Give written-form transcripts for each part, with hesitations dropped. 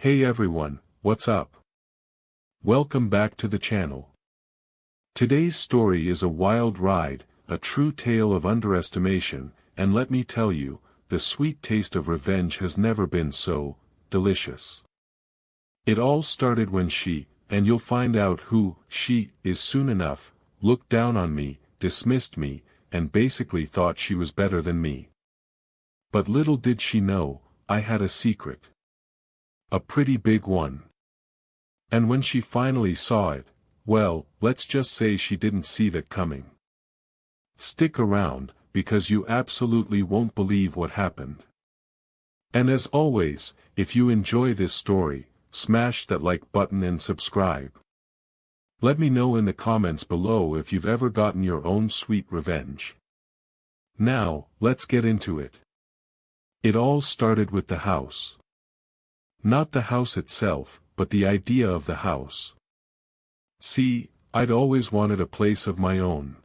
Hey everyone, what's up? Welcome back to the channel. Today's story is a wild ride, a true tale of underestimation, and let me tell you, the sweet taste of revenge has never been so delicious. It all started when she, and you'll find out who she is soon enough, looked down on me, dismissed me, and basically thought she was better than me. But little did she know, I had a secret. A pretty big one. And when she finally saw it, well, let's just say she didn't see that coming. Stick around, because you absolutely won't believe what happened. And as always, if you enjoy this story, smash that like button and subscribe. Let me know in the comments below if you've ever gotten your own sweet revenge. Now, let's get into it. It all started with the house. Not the house itself, but the idea of the house. See, I'd always wanted a place of my own.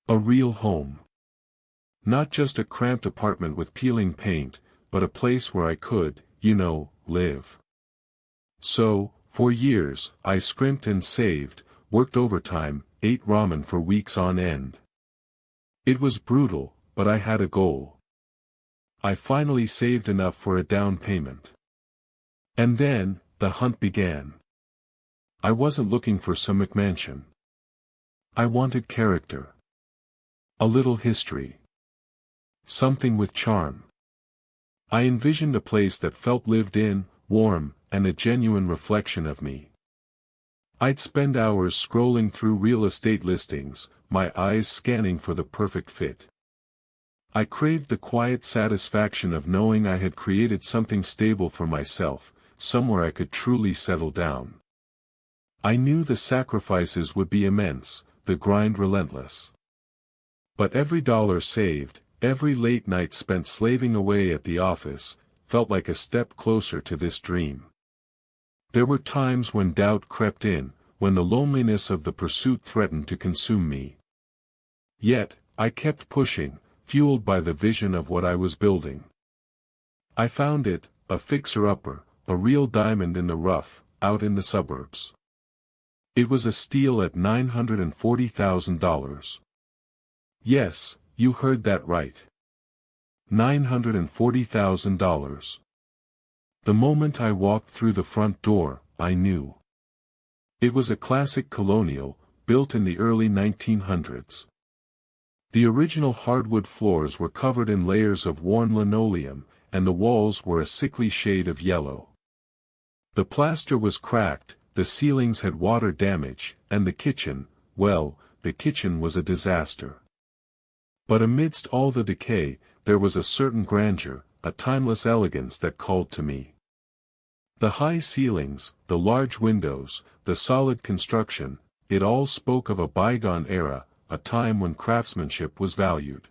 A real home. Not just a cramped apartment with peeling paint, but a place where I could, live. So, for years, I scrimped and saved, worked overtime, ate ramen for weeks on end. It was brutal, but I had a goal. I finally saved enough for a down payment. And then, the hunt began. I wasn't looking for some McMansion. I wanted character. A little history. Something with charm. I envisioned a place that felt lived in, warm, and a genuine reflection of me. I'd spend hours scrolling through real estate listings, my eyes scanning for the perfect fit. I craved the quiet satisfaction of knowing I had created something stable for myself, somewhere I could truly settle down. I knew the sacrifices would be immense, the grind relentless. But every dollar saved, every late night spent slaving away at the office, felt like a step closer to this dream. There were times when doubt crept in, when the loneliness of the pursuit threatened to consume me. Yet, I kept pushing, fueled by the vision of what I was building. I found it, a fixer-upper, a real diamond in the rough, out in the suburbs. It was a steal at $940,000. Yes, you heard that right. $940,000. The moment I walked through the front door, I knew. It was a classic colonial, built in the early 1900s. The original hardwood floors were covered in layers of worn linoleum, and the walls were a sickly shade of yellow. The plaster was cracked, the ceilings had water damage, and the kitchen, well, the kitchen was a disaster. But amidst all the decay, there was a certain grandeur, a timeless elegance that called to me. The high ceilings, the large windows, the solid construction, it all spoke of a bygone era, a time when craftsmanship was valued.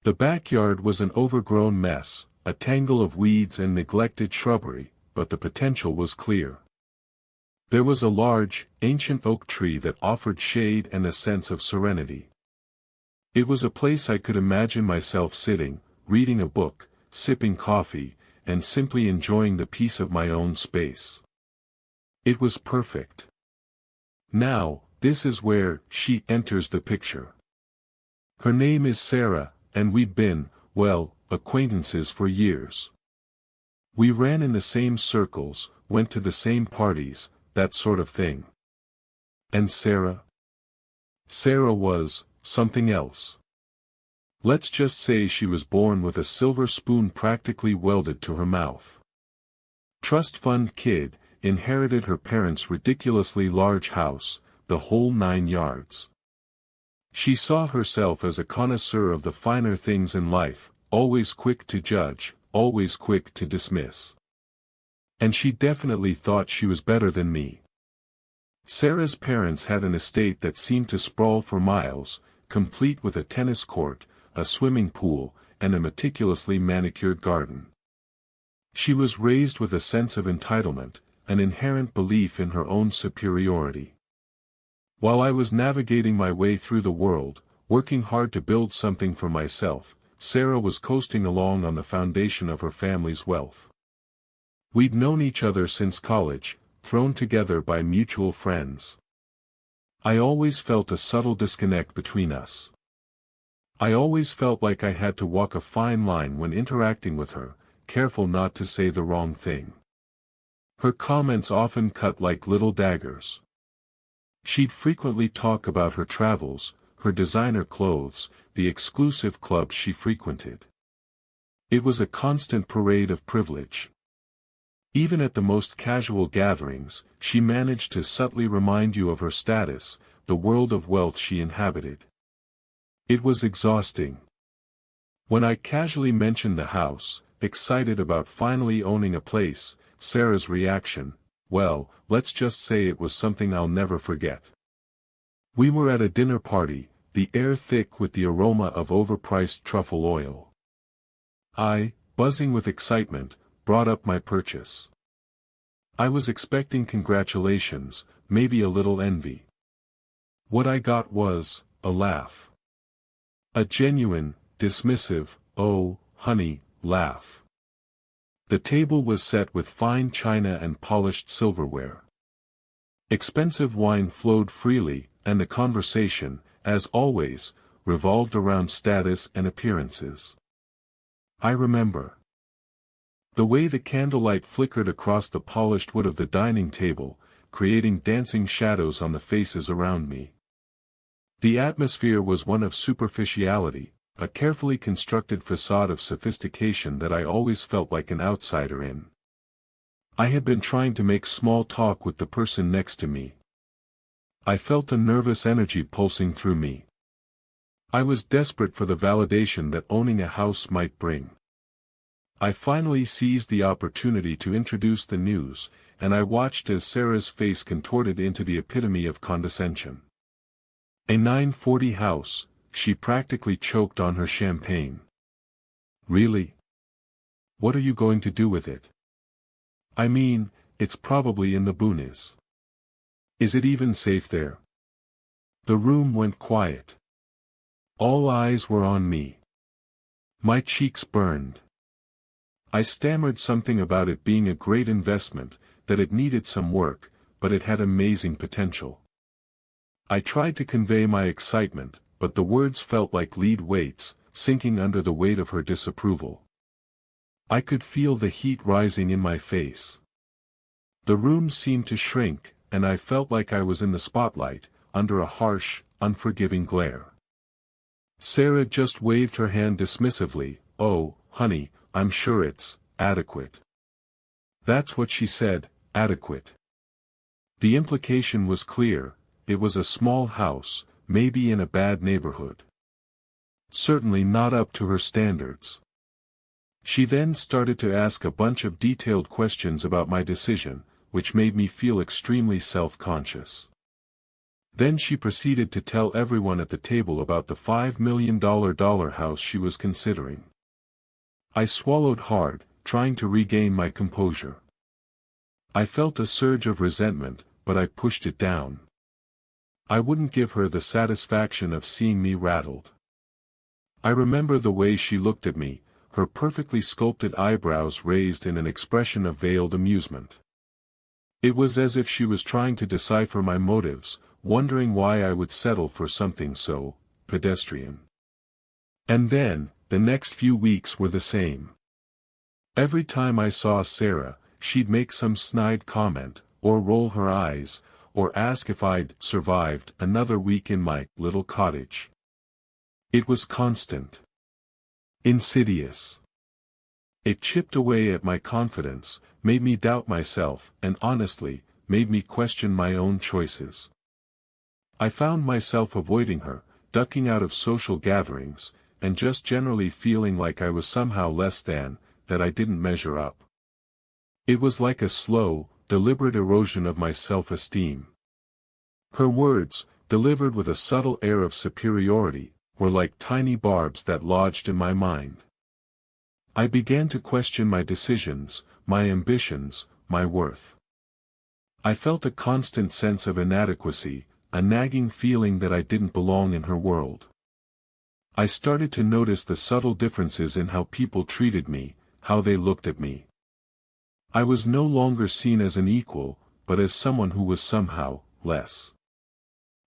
The backyard was an overgrown mess, a tangle of weeds and neglected shrubbery, but the potential was clear. There was a large, ancient oak tree that offered shade and a sense of serenity. It was a place I could imagine myself sitting, reading a book, sipping coffee, and simply enjoying the peace of my own space. It was perfect. Now, this is where she enters the picture. Her name is Sarah, and we've been, well, acquaintances for years. We ran in the same circles, went to the same parties, that sort of thing. And Sarah? Sarah was something else. Let's just say she was born with a silver spoon practically welded to her mouth. Trust fund kid, inherited her parents' ridiculously large house, the whole 9 yards. She saw herself as a connoisseur of the finer things in life, always quick to judge, always quick to dismiss. And she definitely thought she was better than me. Sarah's parents had an estate that seemed to sprawl for miles, complete with a tennis court, a swimming pool, and a meticulously manicured garden. She was raised with a sense of entitlement, an inherent belief in her own superiority. While I was navigating my way through the world, working hard to build something for myself, Sarah was coasting along on the foundation of her family's wealth. We'd known each other since college, thrown together by mutual friends. I always felt a subtle disconnect between us. I always felt like I had to walk a fine line when interacting with her, careful not to say the wrong thing. Her comments often cut like little daggers. She'd frequently talk about her travels, her designer clothes, the exclusive clubs she frequented. It was a constant parade of privilege. Even at the most casual gatherings, she managed to subtly remind you of her status, the world of wealth she inhabited. It was exhausting. When I casually mentioned the house, excited about finally owning a place, Sarah's reaction, well, let's just say it was something I'll never forget. We were at a dinner party, the air thick with the aroma of overpriced truffle oil. I, buzzing with excitement, brought up my purchase. I was expecting congratulations, maybe a little envy. What I got was a laugh. A genuine, dismissive, "Oh, honey," laugh. The table was set with fine china and polished silverware. Expensive wine flowed freely, and the conversation, as always, revolved around status and appearances. I remember the way the candlelight flickered across the polished wood of the dining table, creating dancing shadows on the faces around me. The atmosphere was one of superficiality, a carefully constructed facade of sophistication that I always felt like an outsider in. I had been trying to make small talk with the person next to me. I felt a nervous energy pulsing through me. I was desperate for the validation that owning a house might bring. I finally seized the opportunity to introduce the news, and I watched as Sarah's face contorted into the epitome of condescension. A 940 house, she practically choked on her champagne. Really? What are you going to do with it? I mean, it's probably in the boonies. Is it even safe there? The room went quiet. All eyes were on me. My cheeks burned. I stammered something about it being a great investment, that it needed some work, but it had amazing potential. I tried to convey my excitement, but the words felt like lead weights, sinking under the weight of her disapproval. I could feel the heat rising in my face. The room seemed to shrink, and I felt like I was in the spotlight, under a harsh, unforgiving glare. Sarah just waved her hand dismissively. "Oh, honey, I'm sure it's adequate." That's what she said, adequate. The implication was clear. It was a small house, maybe in a bad neighborhood. Certainly not up to her standards. She then started to ask a bunch of detailed questions about my decision, which made me feel extremely self-conscious. Then she proceeded to tell everyone at the table about the $5 million house she was considering. I swallowed hard, trying to regain my composure. I felt a surge of resentment, but I pushed it down. I wouldn't give her the satisfaction of seeing me rattled. I remember the way she looked at me, her perfectly sculpted eyebrows raised in an expression of veiled amusement. It was as if she was trying to decipher my motives, wondering why I would settle for something so pedestrian. And then, the next few weeks were the same. Every time I saw Sarah, she'd make some snide comment, or roll her eyes, or ask if I'd survived another week in my little cottage. It was constant. Insidious. It chipped away at my confidence, made me doubt myself, and honestly, made me question my own choices. I found myself avoiding her, ducking out of social gatherings, and just generally feeling like I was somehow less than, that I didn't measure up. It was like a slow, deliberate erosion of my self-esteem. Her words, delivered with a subtle air of superiority, were like tiny barbs that lodged in my mind. I began to question my decisions, my ambitions, my worth. I felt a constant sense of inadequacy, a nagging feeling that I didn't belong in her world. I started to notice the subtle differences in how people treated me, how they looked at me. I was no longer seen as an equal, but as someone who was somehow less.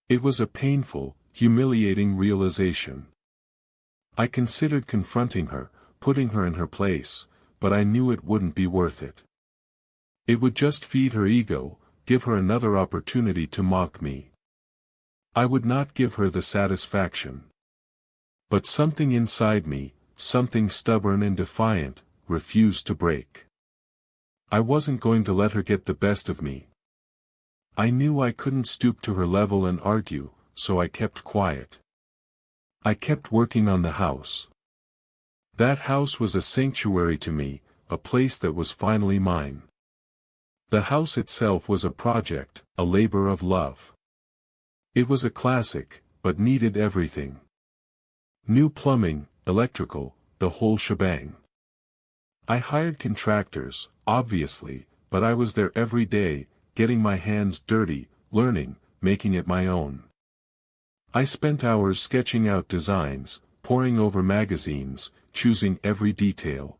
It was a painful, humiliating realization. I considered confronting her, putting her in her place, but I knew it wouldn't be worth it. It would just feed her ego, give her another opportunity to mock me. I would not give her the satisfaction. But something inside me, something stubborn and defiant, refused to break. I wasn't going to let her get the best of me. I knew I couldn't stoop to her level and argue, so I kept quiet. I kept working on the house. That house was a sanctuary to me, a place that was finally mine. The house itself was a project, a labor of love. It was a classic, but needed everything. New plumbing, electrical, the whole shebang. I hired contractors, obviously, but I was there every day, getting my hands dirty, learning, making it my own. I spent hours sketching out designs, poring over magazines, choosing every detail.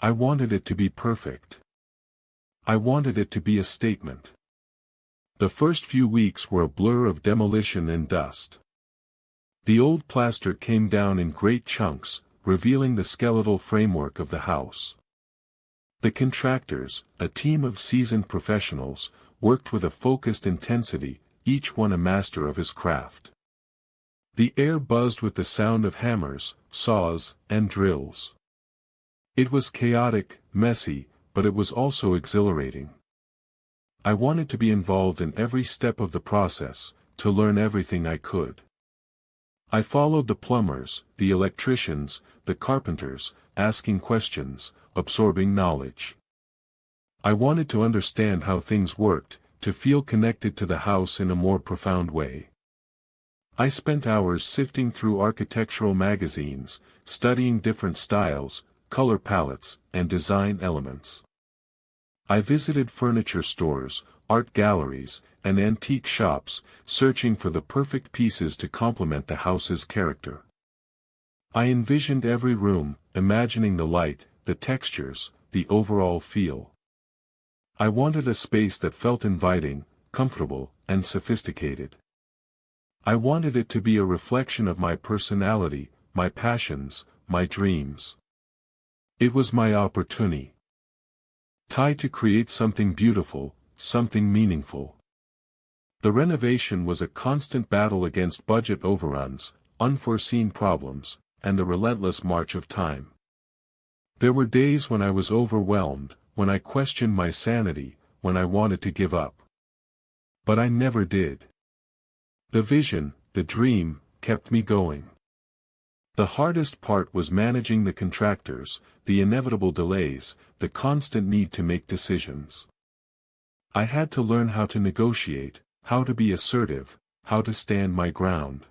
I wanted it to be perfect. I wanted it to be a statement. The first few weeks were a blur of demolition and dust. The old plaster came down in great chunks, revealing the skeletal framework of the house. The contractors, a team of seasoned professionals, worked with a focused intensity, each one a master of his craft. The air buzzed with the sound of hammers, saws, and drills. It was chaotic, messy, but it was also exhilarating. I wanted to be involved in every step of the process, to learn everything I could. I followed the plumbers, the electricians, the carpenters, asking questions, absorbing knowledge. I wanted to understand how things worked, to feel connected to the house in a more profound way. I spent hours sifting through architectural magazines, studying different styles, color palettes, and design elements. I visited furniture stores, art galleries, and antique shops, searching for the perfect pieces to complement the house's character. I envisioned every room, imagining the light, the textures, the overall feel. I wanted a space that felt inviting, comfortable, and sophisticated. I wanted it to be a reflection of my personality, my passions, my dreams. It was my opportunity. To create something beautiful, something meaningful. The renovation was a constant battle against budget overruns, unforeseen problems, and the relentless march of time. There were days when I was overwhelmed, when I questioned my sanity, when I wanted to give up. But I never did. The vision, the dream, kept me going. The hardest part was managing the contractors, the inevitable delays, the constant need to make decisions. I had to learn how to negotiate, how to be assertive, how to stand my ground.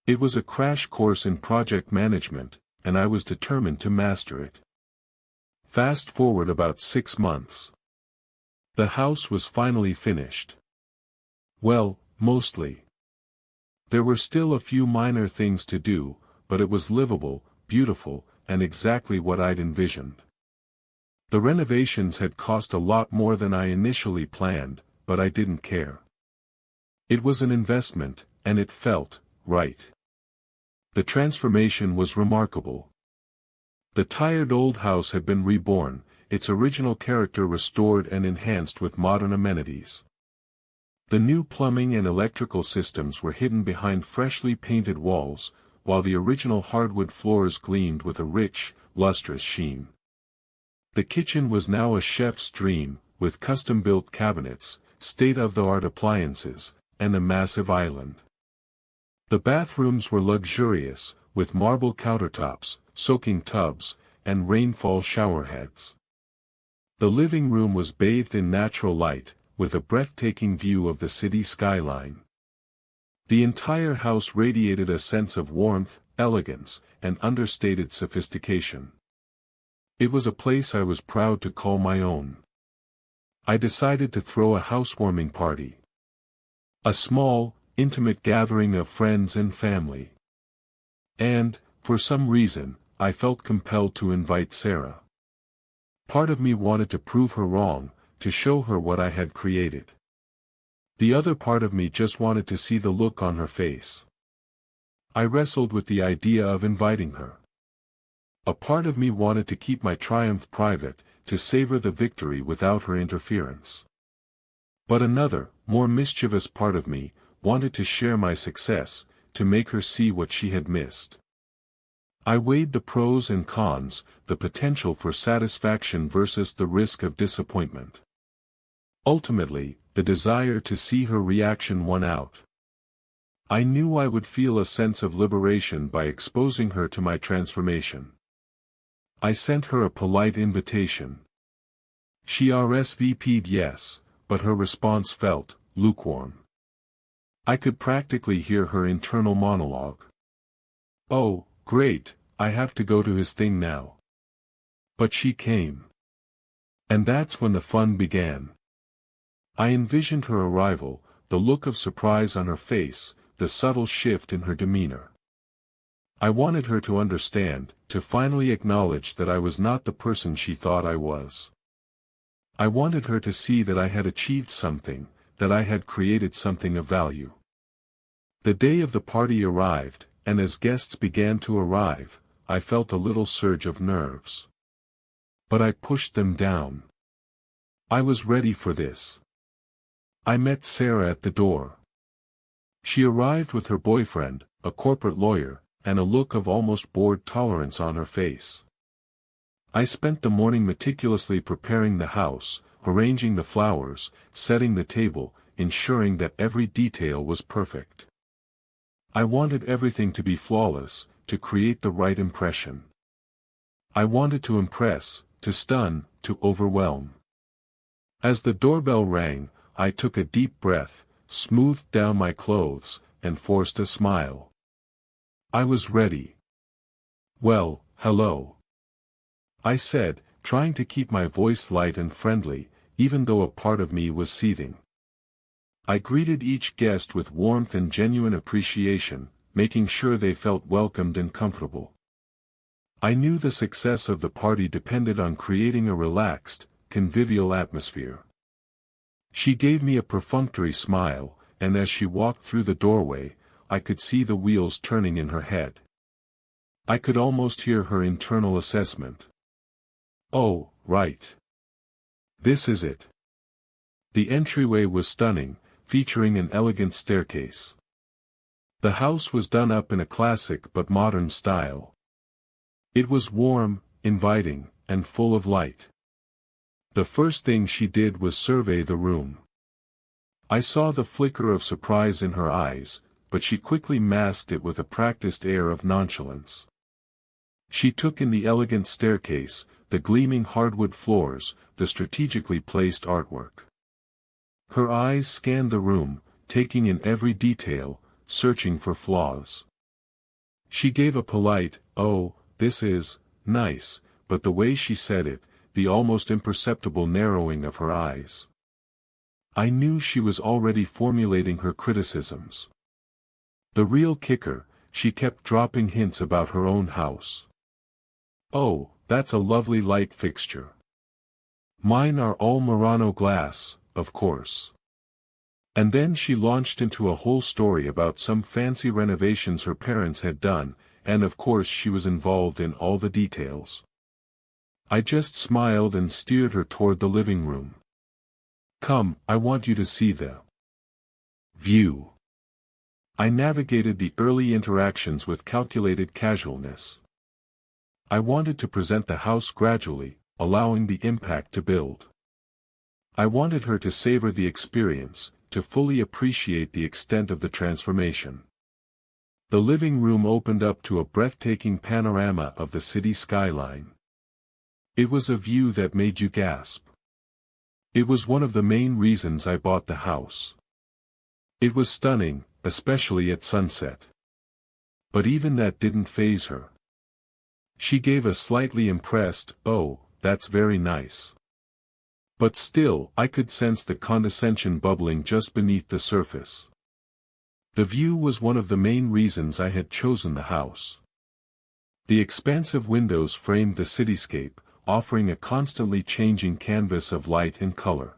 It was a crash course in project management, and I was determined to master it. Fast forward about 6 months. The house was finally finished. Well, mostly. There were still a few minor things to do, but it was livable, beautiful, and exactly what I'd envisioned. The renovations had cost a lot more than I initially planned, but I didn't care. It was an investment, and it felt right. The transformation was remarkable. The tired old house had been reborn, its original character restored and enhanced with modern amenities. The new plumbing and electrical systems were hidden behind freshly painted walls, while the original hardwood floors gleamed with a rich, lustrous sheen. The kitchen was now a chef's dream, with custom-built cabinets, state-of-the-art appliances, and a massive island. The bathrooms were luxurious, with marble countertops, soaking tubs, and rainfall showerheads. The living room was bathed in natural light, with a breathtaking view of the city skyline. The entire house radiated a sense of warmth, elegance, and understated sophistication. It was a place I was proud to call my own. I decided to throw a housewarming party. A small, intimate gathering of friends and family. And, for some reason, I felt compelled to invite Sarah. Part of me wanted to prove her wrong, to show her what I had created. The other part of me just wanted to see the look on her face. I wrestled with the idea of inviting her. A part of me wanted to keep my triumph private, to savor the victory without her interference. But another, more mischievous part of me, wanted to share my success, to make her see what she had missed. I weighed the pros and cons, the potential for satisfaction versus the risk of disappointment. Ultimately, the desire to see her reaction won out. I knew I would feel a sense of liberation by exposing her to my transformation. I sent her a polite invitation. She RSVP'd yes, but her response felt lukewarm. I could practically hear her internal monologue. "Oh, great, I have to go to his thing now." But she came. And that's when the fun began. I envisioned her arrival, the look of surprise on her face, the subtle shift in her demeanor. I wanted her to understand, to finally acknowledge that I was not the person she thought I was. I wanted her to see that I had achieved something, that I had created something of value. The day of the party arrived, and as guests began to arrive, I felt a little surge of nerves. But I pushed them down. I was ready for this. I met Sarah at the door. She arrived with her boyfriend, a corporate lawyer, and a look of almost bored tolerance on her face. I spent the morning meticulously preparing the house, arranging the flowers, setting the table, ensuring that every detail was perfect. I wanted everything to be flawless, to create the right impression. I wanted to impress, to stun, to overwhelm. As the doorbell rang, I took a deep breath, smoothed down my clothes, and forced a smile. I was ready. "Well, hello," I said, trying to keep my voice light and friendly, even though a part of me was seething. I greeted each guest with warmth and genuine appreciation, making sure they felt welcomed and comfortable. I knew the success of the party depended on creating a relaxed, convivial atmosphere. She gave me a perfunctory smile, and as she walked through the doorway, I could see the wheels turning in her head. I could almost hear her internal assessment. "Oh, right. This is it." The entryway was stunning, featuring an elegant staircase. The house was done up in a classic but modern style. It was warm, inviting, and full of light. The first thing she did was survey the room. I saw the flicker of surprise in her eyes, but she quickly masked it with a practiced air of nonchalance. She took in the elegant staircase, the gleaming hardwood floors, the strategically placed artwork. Her eyes scanned the room, taking in every detail, searching for flaws. She gave a polite, "Oh, this is nice," but the way she said it, the almost imperceptible narrowing of her eyes. I knew she was already formulating her criticisms. The real kicker, she kept dropping hints about her own house. "Oh, that's a lovely light fixture. Mine are all Murano glass, of course." And then she launched into a whole story about some fancy renovations her parents had done, and of course she was involved in all the details. I just smiled and steered her toward the living room. "Come, I want you to see the view." I navigated the early interactions with calculated casualness. I wanted to present the house gradually, allowing the impact to build. I wanted her to savor the experience, to fully appreciate the extent of the transformation. The living room opened up to a breathtaking panorama of the city skyline. It was a view that made you gasp. It was one of the main reasons I bought the house. It was stunning, especially at sunset. But even that didn't faze her. She gave a slightly impressed, "Oh, that's very nice." But still, I could sense the condescension bubbling just beneath the surface. The view was one of the main reasons I had chosen the house. The expansive windows framed the cityscape, offering a constantly changing canvas of light and color.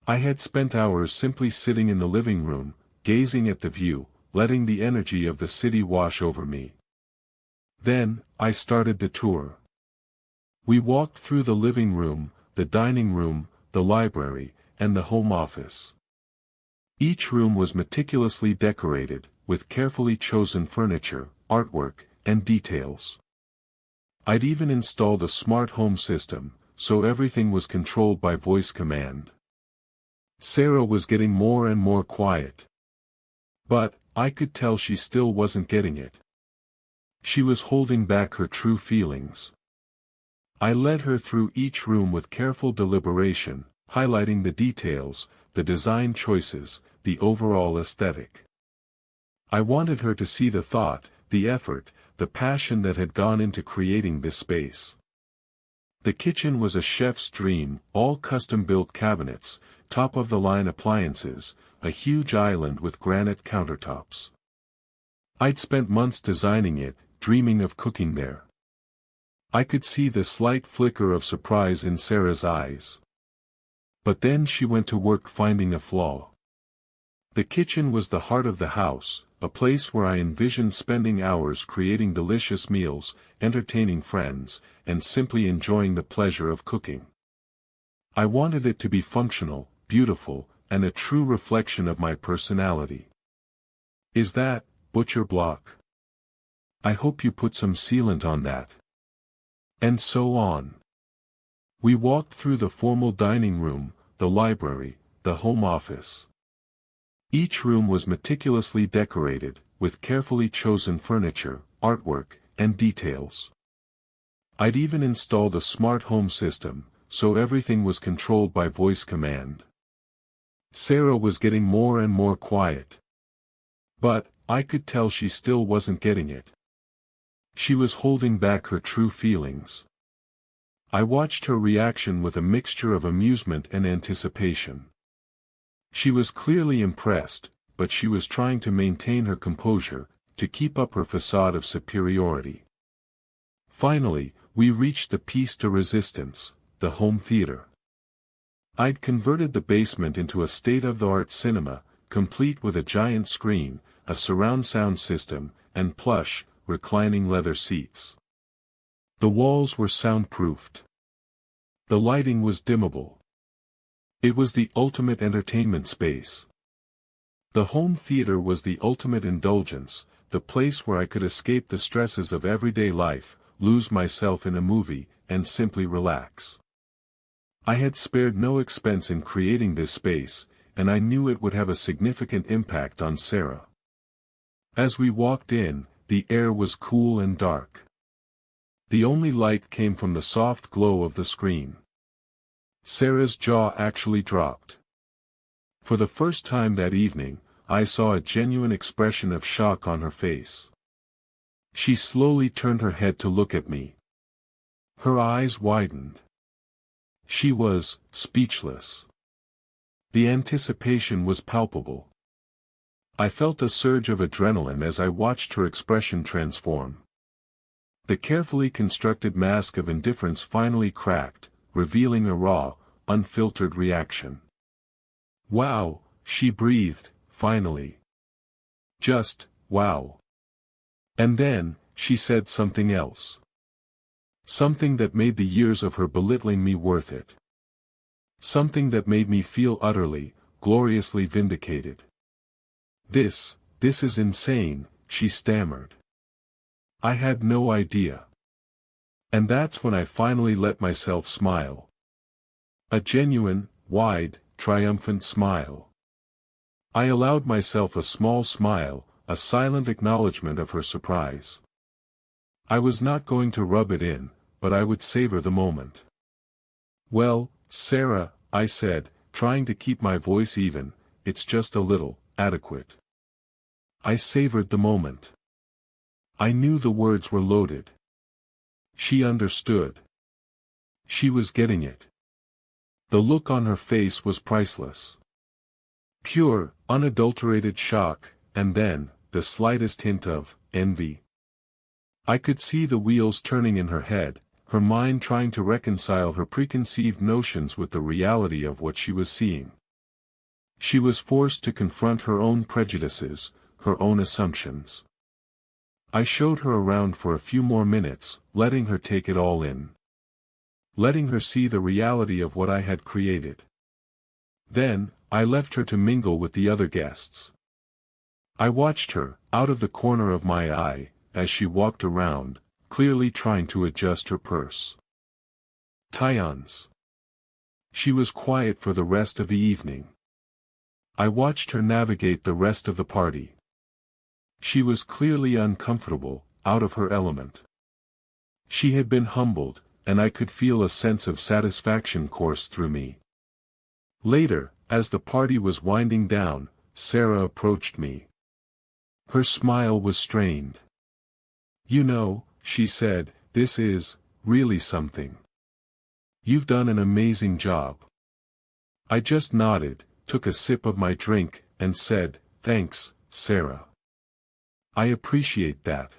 I had spent hours simply sitting in the living room, gazing at the view, letting the energy of the city wash over me. Then, I started the tour. We walked through the living room, the dining room, the library, and the home office. Each room was meticulously decorated, with carefully chosen furniture, artwork, and details. I'd even installed a smart home system, so everything was controlled by voice command. Sarah was getting more and more quiet. But, I could tell she still wasn't getting it. She was holding back her true feelings. I led her through each room with careful deliberation, highlighting the details, the design choices, the overall aesthetic. I wanted her to see the thought, the effort, the passion that had gone into creating this space. The kitchen was a chef's dream, all custom-built cabinets, top-of-the-line appliances, a huge island with granite countertops. I'd spent months designing it, dreaming of cooking there. I could see the slight flicker of surprise in Sarah's eyes. But then she went to work finding a flaw. The kitchen was the heart of the house, a place where I envisioned spending hours creating delicious meals, entertaining friends, and simply enjoying the pleasure of cooking. I wanted it to be functional, beautiful, and a true reflection of my personality. Is that butcher block? I hope you put some sealant on that. And so on. We walked through the formal dining room, the library, the home office. Each room was meticulously decorated, with carefully chosen furniture, artwork, and details. I'd even installed a smart home system, so everything was controlled by voice command. Sarah was getting more and more quiet. But, I could tell she still wasn't getting it. She was holding back her true feelings. I watched her reaction with a mixture of amusement and anticipation. She was clearly impressed, but she was trying to maintain her composure, to keep up her facade of superiority. Finally, we reached the piece de resistance, the home theater. I'd converted the basement into a state-of-the-art cinema, complete with a giant screen, a surround sound system, and plush, reclining leather seats. The walls were soundproofed. The lighting was dimmable. It was the ultimate entertainment space. The home theater was the ultimate indulgence, the place where I could escape the stresses of everyday life, lose myself in a movie, and simply relax. I had spared no expense in creating this space, and I knew it would have a significant impact on Sarah. As we walked in, the air was cool and dark. The only light came from the soft glow of the screen. Sarah's jaw actually dropped. For the first time that evening, I saw a genuine expression of shock on her face. She slowly turned her head to look at me. Her eyes widened. She was speechless. The anticipation was palpable. I felt a surge of adrenaline as I watched her expression transform. The carefully constructed mask of indifference finally cracked, revealing a raw, unfiltered reaction. "Wow," she breathed, finally. Just, wow. And then, she said something else. Something that made the years of her belittling me worth it. Something that made me feel utterly, gloriously vindicated. This is insane," she stammered. I had no idea. And that's when I finally let myself smile. A genuine, wide, triumphant smile. I allowed myself a small smile, a silent acknowledgement of her surprise. I was not going to rub it in, but I would savor the moment. "Well, Sarah," I said, trying to keep my voice even, "it's just a little, adequate." I savored the moment. I knew the words were loaded. She understood. She was getting it. The look on her face was priceless. Pure, unadulterated shock, and then, the slightest hint of envy. I could see the wheels turning in her head, her mind trying to reconcile her preconceived notions with the reality of what she was seeing. She was forced to confront her own prejudices, her own assumptions. I showed her around for a few more minutes, letting her take it all in. Letting her see the reality of what I had created. Then, I left her to mingle with the other guests. I watched her, out of the corner of my eye, as she walked around, clearly trying to adjust her purse. Tyons. She was quiet for the rest of the evening. I watched her navigate the rest of the party. She was clearly uncomfortable, out of her element. She had been humbled, and I could feel a sense of satisfaction course through me. Later, as the party was winding down, Sarah approached me. Her smile was strained. "You know," she said, "this is, really something. You've done an amazing job." I just nodded, took a sip of my drink, and said, "Thanks, Sarah. I appreciate that."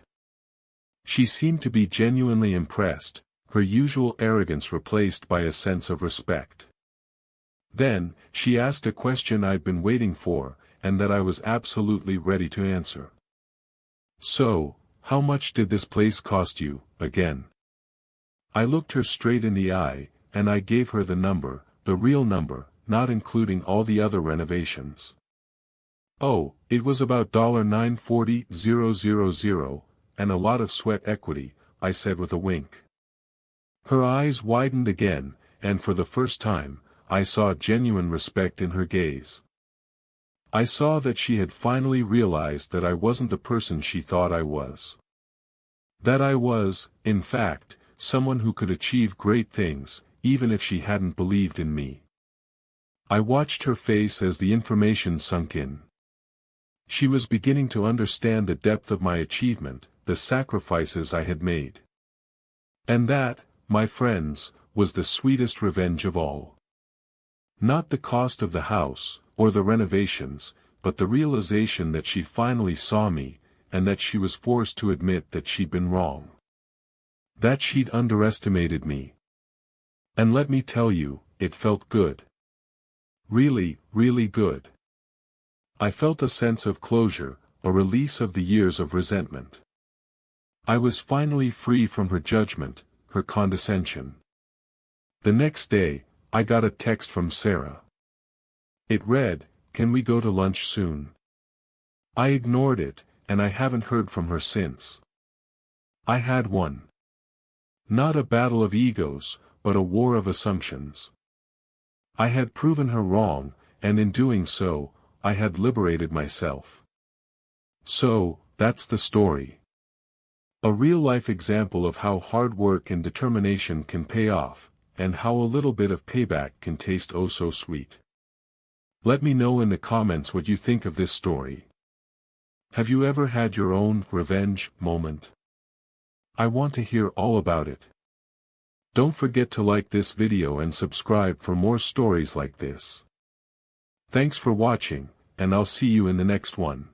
She seemed to be genuinely impressed, her usual arrogance replaced by a sense of respect. Then, she asked a question I'd been waiting for, and that I was absolutely ready to answer. "So, how much did this place cost you, again?" I looked her straight in the eye, and I gave her the number, the real number, not including all the other renovations. "Oh, it was about $940,000, and a lot of sweat equity," I said with a wink. Her eyes widened again, and for the first time, I saw genuine respect in her gaze. I saw that she had finally realized that I wasn't the person she thought I was. That I was, in fact, someone who could achieve great things, even if she hadn't believed in me. I watched her face as the information sunk in. She was beginning to understand the depth of my achievement, the sacrifices I had made. And that, my friends, was the sweetest revenge of all. Not the cost of the house, or the renovations, but the realization that she finally saw me, and that she was forced to admit that she'd been wrong. That she'd underestimated me. And let me tell you, it felt good. Really, really good. I felt a sense of closure, a release of the years of resentment. I was finally free from her judgment, her condescension. The next day, I got a text from Sarah. It read, "Can we go to lunch soon?" I ignored it, and I haven't heard from her since. I had won. Not a battle of egos, but a war of assumptions. I had proven her wrong, and in doing so, I had liberated myself. So, that's the story. A real-life example of how hard work and determination can pay off, and how a little bit of payback can taste oh so sweet. Let me know in the comments what you think of this story. Have you ever had your own revenge moment? I want to hear all about it. Don't forget to like this video and subscribe for more stories like this. Thanks for watching, and I'll see you in the next one.